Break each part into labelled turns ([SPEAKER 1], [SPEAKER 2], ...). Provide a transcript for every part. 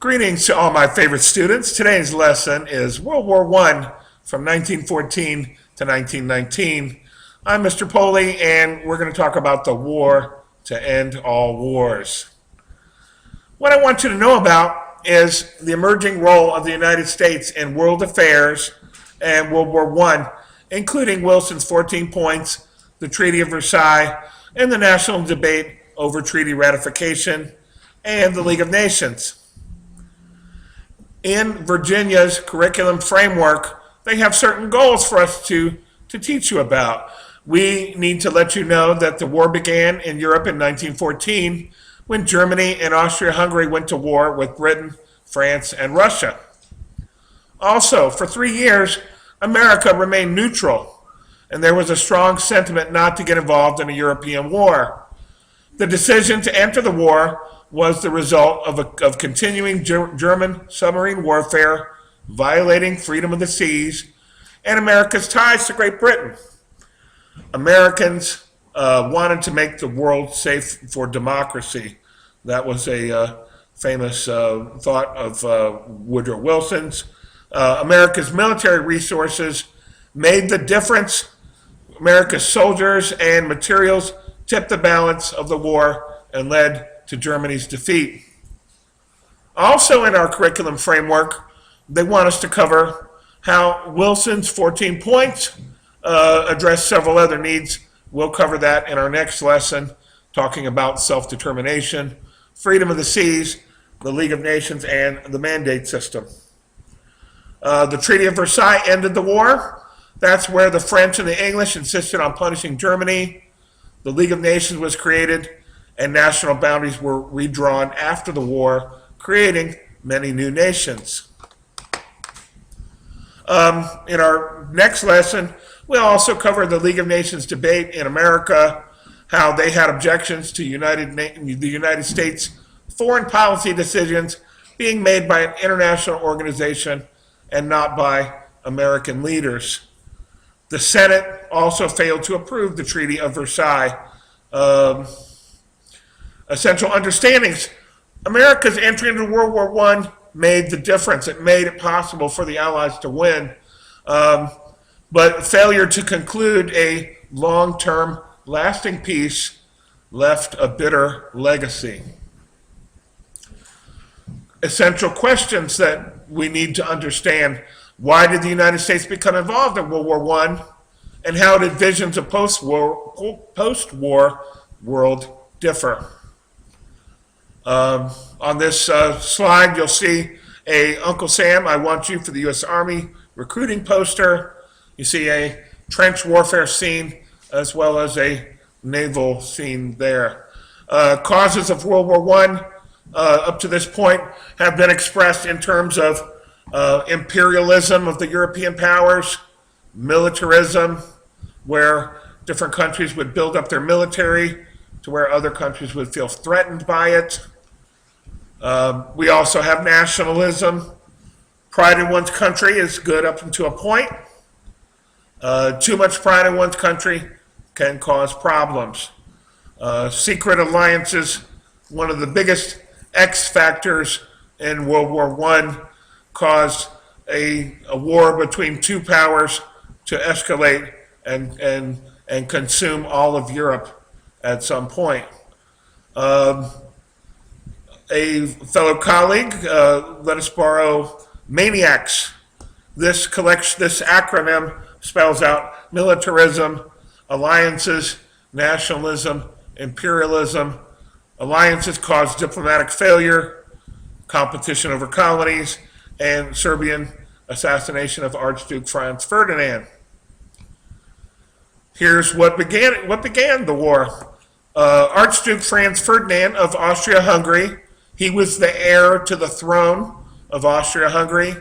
[SPEAKER 1] Greetings to all my favorite students. Today's lesson is World War I from 1914 to 1919. I'm Mr. Poley, and we're going to talk about the war to end all wars. What I want you to know about is the emerging role of the United States in world affairs and World War I, including Wilson's 14 points, the Treaty of Versailles, and the national debate over treaty ratification, and the League of Nations. In Virginia's curriculum framework, they have certain goals for us to teach you about. We need to let you know that the war began in Europe in 1914 when Germany and Austria-Hungary went to war with Britain, France, and Russia. Also, for 3 years, America remained neutral, and there was a strong sentiment not to get involved in a European war. The decision to enter the war was the result of continuing German submarine warfare, violating freedom of the seas, and America's ties to Great Britain. Americans wanted to make the world safe for democracy. That was a famous thought of Woodrow Wilson's. America's military resources made the difference. America's soldiers and materials tipped the balance of the war and led to Germany's defeat. Also in our curriculum framework, they want us to cover how Wilson's 14 points address several other needs. We'll cover that in our next lesson, talking about self-determination, freedom of the seas, the League of Nations, and the mandate system. The Treaty of Versailles ended the war. That's where the French and the English insisted on punishing Germany. The League of Nations was created, and national boundaries were redrawn after the war, creating many new nations. In our next lesson, we'll also cover the League of Nations debate in America, how they had objections to the United States foreign policy decisions being made by an international organization and not by American leaders. The Senate also failed to approve the Treaty of Versailles. Essential understandings. America's entry into World War I made the difference. It made it possible for the Allies to win. But failure to conclude a long-term lasting peace left a bitter legacy. Essential questions that we need to understand. Why did the United States become involved in World War I? And how did visions of post-war world differ? On this slide, you'll see a Uncle Sam, I Want You for the U.S. Army recruiting poster. You see a trench warfare scene as well as a naval scene there. Causes of World War I up to this point have been expressed in terms of imperialism of the European powers, militarism, where different countries would build up their military to where other countries would feel threatened by it. We also have nationalism. Pride in one's country is good up to a point. Too much pride in one's country can cause problems. Secret alliances, one of the biggest X factors in World War I, caused a war between two powers to escalate and consume all of Europe at some point. A fellow colleague let us borrow maniacs. This acronym spells out militarism, alliances, nationalism, imperialism. Alliances cause diplomatic failure, competition over colonies, and Serbian assassination of Archduke Franz Ferdinand. Here's what began the war. Archduke Franz Ferdinand of Austria-Hungary, he was the heir to the throne of Austria-Hungary.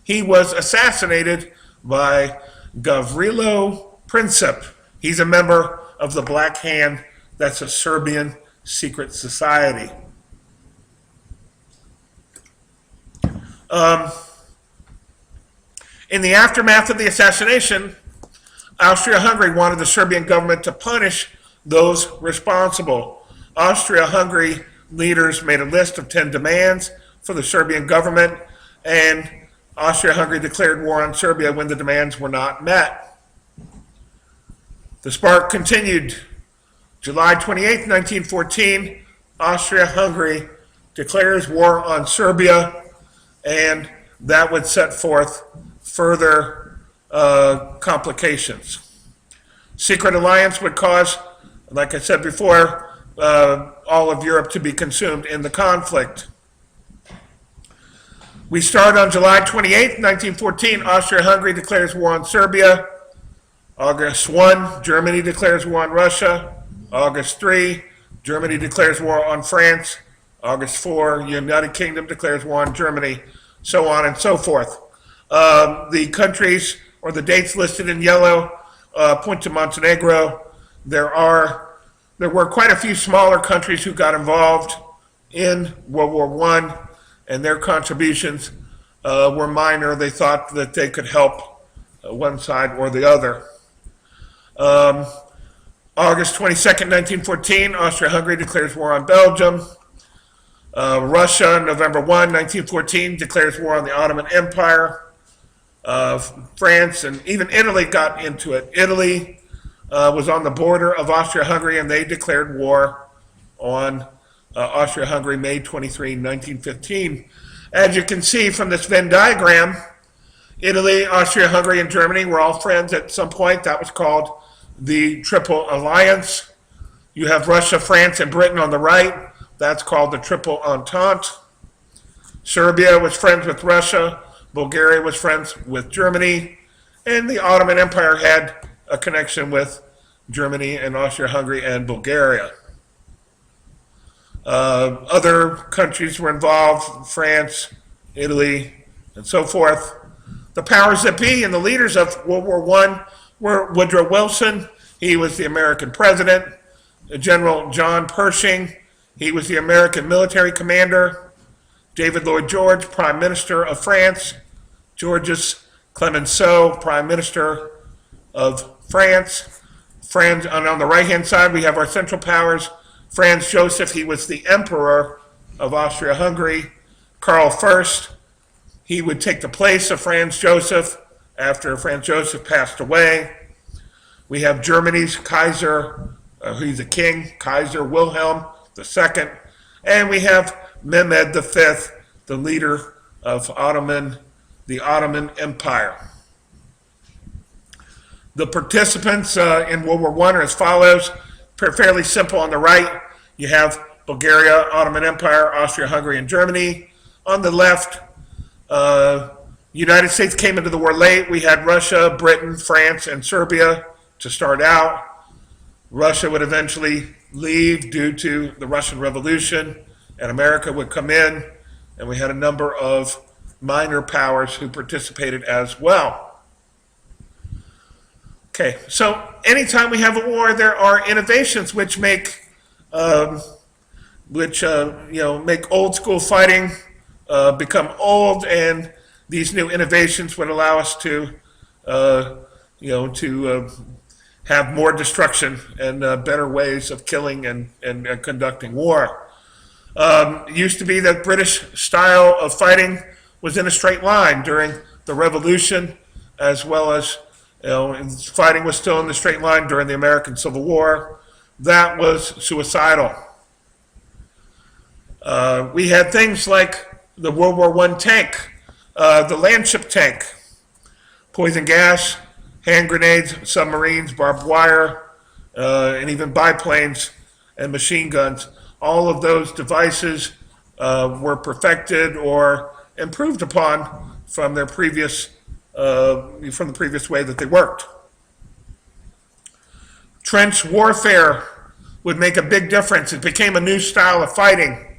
[SPEAKER 1] He was assassinated by Gavrilo Princip. He's a member of the Black Hand. That's a Serbian secret society. In the aftermath of the assassination, Austria-Hungary wanted the Serbian government to punish those responsible. Austria-Hungary leaders made a list of 10 demands. for the Serbian government, and Austria-Hungary declared war on Serbia when the demands were not met. The spark continued. July 28, 1914, Austria-Hungary declares war on Serbia, and that would set forth further complications. Secret alliance would cause, like I said before, all of Europe to be consumed in the conflict. We start on July 28, 1914. Austria-Hungary declares war on Serbia. August 1, Germany declares war on Russia. August 3, Germany declares war on France. August 4, United Kingdom declares war on Germany, so on and so forth. The countries or the dates listed in yellow point to Montenegro. There were quite a few smaller countries who got involved in World War I, and their contributions were minor. They thought that they could help one side or the other. August 22nd, 1914, Austria-Hungary declares war on Belgium. Russia, November 1, 1914, declares war on the Ottoman Empire. France and even Italy got into it. Italy was on the border of Austria-Hungary, and they declared war on Austria-Hungary May 23, 1915. As you can see from this Venn diagram, Italy, Austria-Hungary, and Germany were all friends at some point. That was called the Triple Alliance. You have Russia, France, and Britain on the right. That's called the Triple Entente. Serbia was friends with Russia. Bulgaria was friends with Germany. And the Ottoman Empire had a connection with Germany and Austria-Hungary and Bulgaria. Other countries were involved, France, Italy, and so forth. The powers that be and the leaders of World War I were Woodrow Wilson. He was the American president. General John Pershing, he was the American military commander. David Lloyd George, Prime Minister of France. Georges Clemenceau, Prime Minister of France. And on the right-hand side, we have our Central Powers. Franz Joseph, he was the Emperor of Austria-Hungary. Karl I, he would take the place of Franz Joseph after Franz Joseph passed away. We have Germany's Kaiser, he's a king, Kaiser Wilhelm II. And we have Mehmed V, the leader of the Ottoman Empire. The participants in World War I are as follows. Fairly simple. On the right, you have Bulgaria, Ottoman Empire, Austria-Hungary, and Germany. On the left, United States came into the war late. We had Russia, Britain, France, and Serbia to start out. Russia would eventually leave due to the Russian Revolution, and America would come in, and we had a number of minor powers who participated as well. Okay, so anytime we have a war, there are innovations which make make old school fighting become old, and these new innovations would allow us to have more destruction and better ways of killing and conducting war. It used to be that British style of fighting was in a straight line during the Revolution, as well as fighting was still in the straight line during the American Civil War. That was suicidal. We had things like the World War I tank, the landship tank, poison gas, hand grenades, submarines, barbed wire, and even biplanes and machine guns. All of those devices were perfected or improved upon from their previous from the previous way that they worked. Trench warfare would make a big difference. It became a new style of fighting.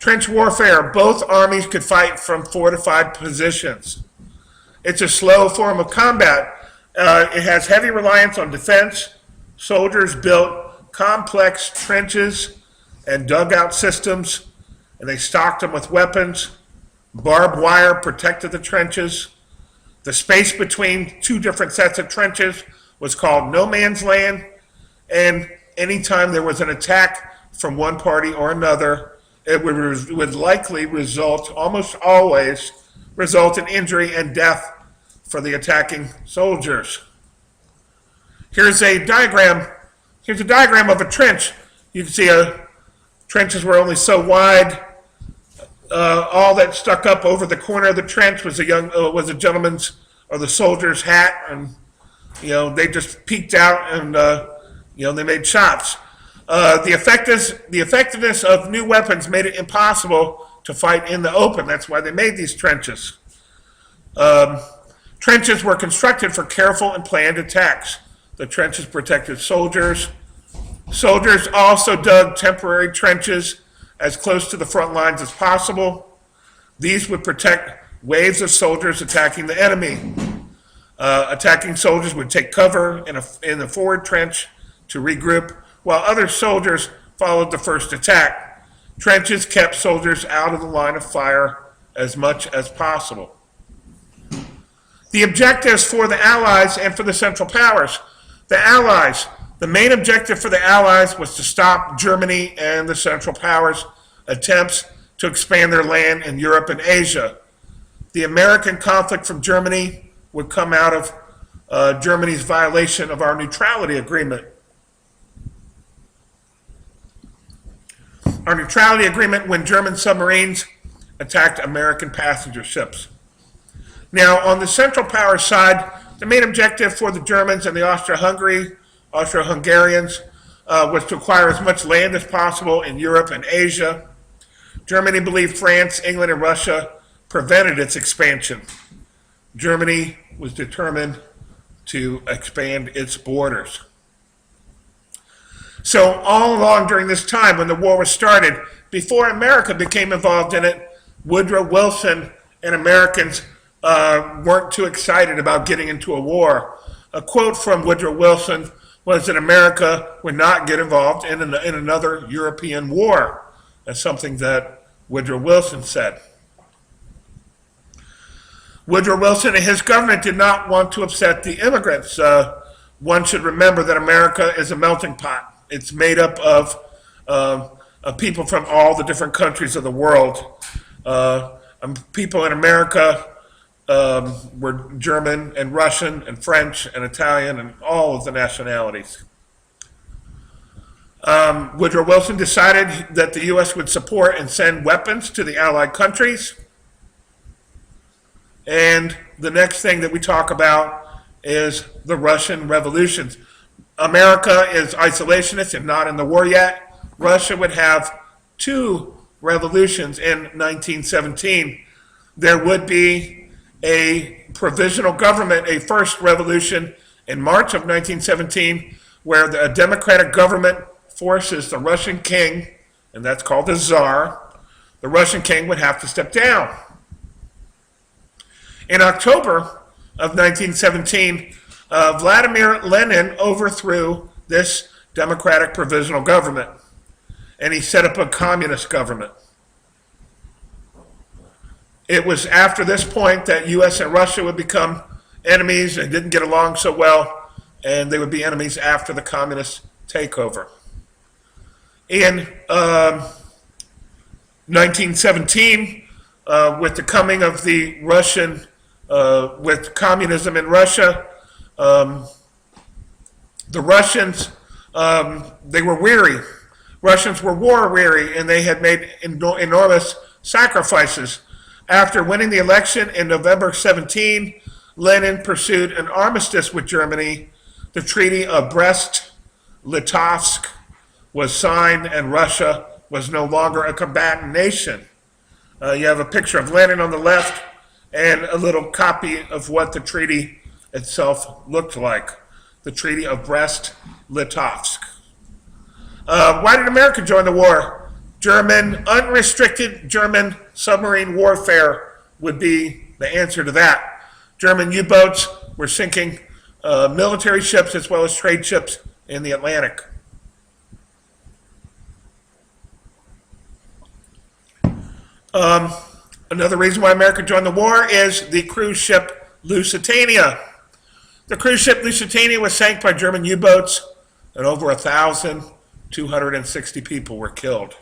[SPEAKER 1] Trench warfare, both armies could fight from fortified positions. It's a slow form of combat. It has heavy reliance on defense. Soldiers built complex trenches and dugout systems, and they stocked them with weapons. Barbed wire protected the trenches. The space between two different sets of trenches was called no man's land, and anytime there was an attack from one party or another, it would likely result, almost always, result in injury and death for the attacking soldiers. Here's a diagram. Here's a diagram of a trench. You can see trenches were only so wide. All that stuck up over the corner of the trench was a gentleman's or the soldier's hat, and they just peeked out and they made shots. The effectiveness of new weapons made it impossible to fight in the open. That's why they made these trenches. Trenches were constructed for careful and planned attacks. The trenches protected soldiers. Soldiers also dug temporary trenches as close to the front lines as possible. These would protect waves of soldiers attacking the enemy. Attacking soldiers would take cover in the forward trench to regroup, while other soldiers followed the first attack. Trenches kept soldiers out of the line of fire as much as possible. The objectives for the Allies and for the Central Powers. The Allies, the main objective for the Allies was to stop Germany and the Central Powers' attempts to expand their land in Europe and Asia. The American conflict from Germany would come out of Germany's violation of our neutrality agreement. Our neutrality agreement when German submarines attacked American passenger ships. Now, on the Central Powers side, the main objective for the Germans and the Austro-Hungarians was to acquire as much land as possible in Europe and Asia. Germany believed France, England, and Russia prevented its expansion. Germany was determined to expand its borders. So all along during this time when the war was started, before America became involved in it, Woodrow Wilson and Americans weren't too excited about getting into a war. A quote from Woodrow Wilson was that America would not get involved in another European war. That's something that Woodrow Wilson said. Woodrow Wilson and his government did not want to upset the immigrants. One should remember that America is a melting pot. It's made up of people from all the different countries of the world. People in America were German and Russian and French and Italian and all of the nationalities. Woodrow Wilson decided that the U.S. would support and send weapons to the Allied countries. And the next thing that we talk about is the Russian revolutions. America is isolationist and not in the war yet. Russia would have two revolutions in 1917. There would be a provisional government, a first revolution in March of 1917, where a democratic government forces the Russian king, and that's called the Tsar. The Russian king would have to step down. In October of 1917, Vladimir Lenin overthrew this democratic provisional government, and he set up a communist government. It was after this point that U.S. and Russia would become enemies and didn't get along so well, and they would be enemies after the communist takeover. In 1917, with the coming of the Russian, with communism in Russia, the Russians, they were weary. Russians were war weary, and they had made enormous sacrifices. After winning the election in November 17, Lenin pursued an armistice with Germany. The Treaty of Brest-Litovsk was signed, and Russia was no longer a combatant nation. You have a picture of Lenin on the left and a little copy of what the treaty itself looked like. The Treaty of Brest-Litovsk. Why did America join the war? Unrestricted German submarine warfare would be the answer to that. German U-boats were sinking military ships as well as trade ships in the Atlantic. Another reason why America joined the war is the cruise ship Lusitania. The cruise ship Lusitania was sank by German U-boats, and over 1,260 people were killed.